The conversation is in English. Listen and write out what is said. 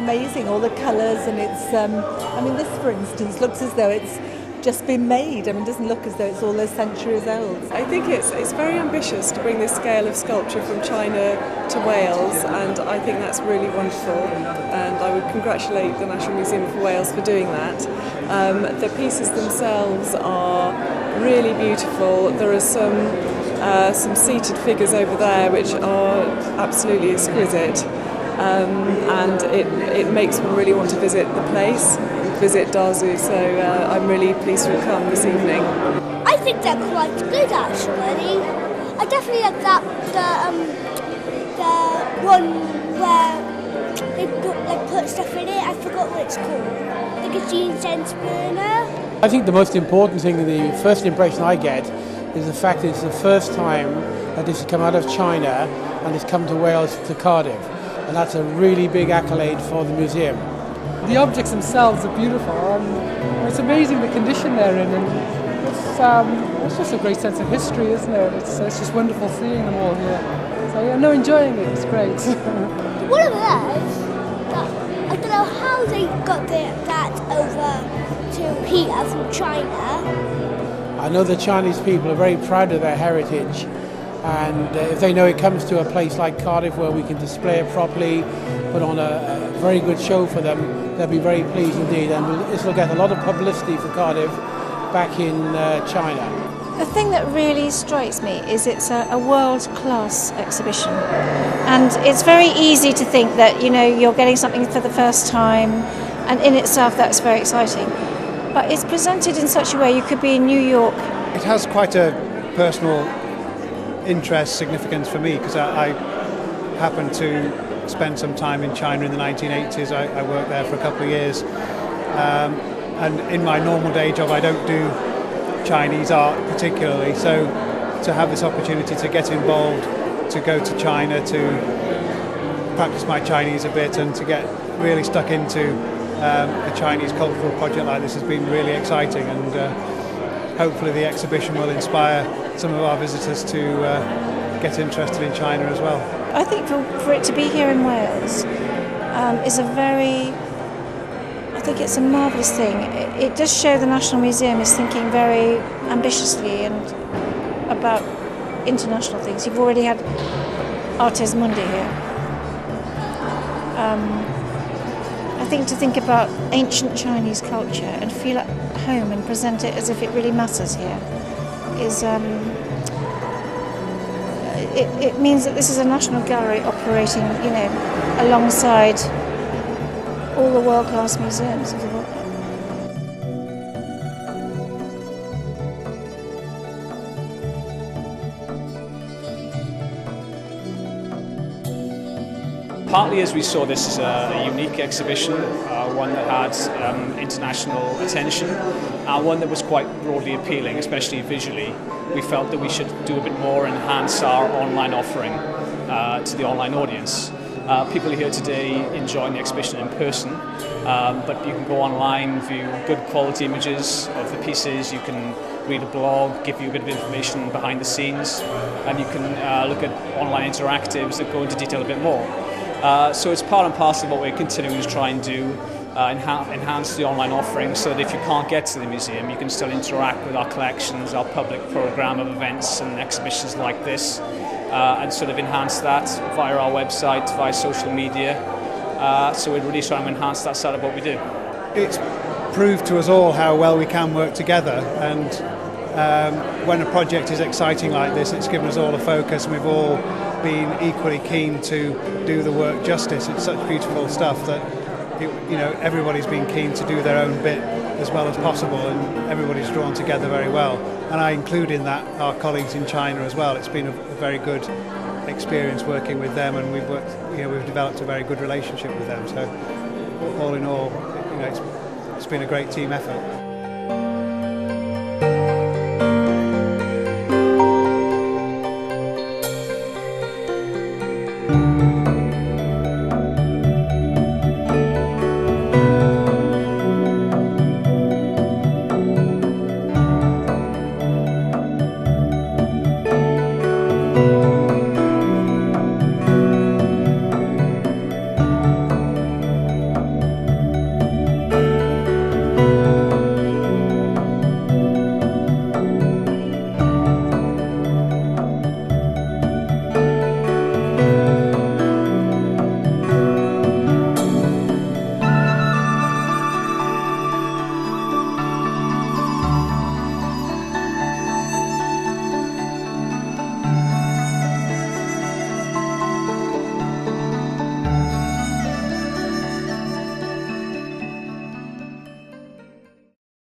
amazing, all the colours, and it's, I mean, this, for instance, looks as though it's just been made. I mean, it doesn't look as though it's all those centuries old. I think it's very ambitious to bring this scale of sculpture from China to Wales, and I think that's really wonderful, and I would congratulate the National Museum of Wales for doing that. The pieces themselves are really beautiful. There are some seated figures over there which are absolutely exquisite, and it makes one really want to visit the place, visit Dazu, so I'm really pleased to have come this evening. I think they're quite good actually. I definitely like the one where they put stuff in it. I forgot what it's called. The Gene Sense burner. I think the most important thing, the first impression I get, is the fact that it's the first time that this has come out of China and it's come to Wales, to Cardiff. And that's a really big accolade for the museum. The objects themselves are beautiful, and it's amazing the condition they're in, and it's just a great sense of history, isn't it? It's just wonderful seeing them all here. So yeah, no, enjoying it, it's great. One of those, I don't know how they got that over to here from China. I know the Chinese people are very proud of their heritage, and if they know it comes to a place like Cardiff where we can display it properly, put on a very good show for them, they'll be very pleased indeed, and this will get a lot of publicity for Cardiff back in China. The thing that really strikes me is it's a world-class exhibition, and it's very easy to think that, you know, you're getting something for the first time, and in itself that's very exciting. But it's presented in such a way you could be in New York. It has quite a personal interest, significance for me, because I happened to spend some time in China in the 1980s. I worked there for a couple of years, and in my normal day job I don't do Chinese art particularly, so to have this opportunity to get involved, to go to China, to practice my Chinese a bit, and to get really stuck into a Chinese cultural project like this has been really exciting, and hopefully the exhibition will inspire some of our visitors to get interested in China as well. I think for it to be here in Wales is I think it's a marvellous thing. It does show the National Museum is thinking very ambitiously and about international things. You've already had Artes Mundi here. I think to think about ancient Chinese culture and feel at home and present it as if it really matters here is it means that this is a national gallery operating, you know, alongside all the world-class museums of the world. Partly as we saw this as a unique exhibition, one that had international attention, and one that was quite broadly appealing, especially visually. We felt that we should do a bit more and enhance our online offering to the online audience. People here today enjoying the exhibition in person, but you can go online, view good quality images of the pieces, you can read a blog, give you a bit of information behind the scenes, and you can look at online interactives that go into detail a bit more. So it's part and parcel of what we're continuing to try and do, enhance the online offering so that if you can't get to the museum, you can still interact with our collections, our public programme of events and exhibitions like this, and sort of enhance that via our website, via social media. So we're really trying to enhance that side of what we do. It's proved to us all how well we can work together, and when a project is exciting like this, it's given us all a focus, and we've all been equally keen to do the work justice. It's such beautiful stuff that everybody's been keen to do their own bit as well as possible, and everybody's drawn together very well. And I include in that our colleagues in China as well. It's been a very good experience working with them, and we've developed a very good relationship with them. So all in all, it's been a great team effort.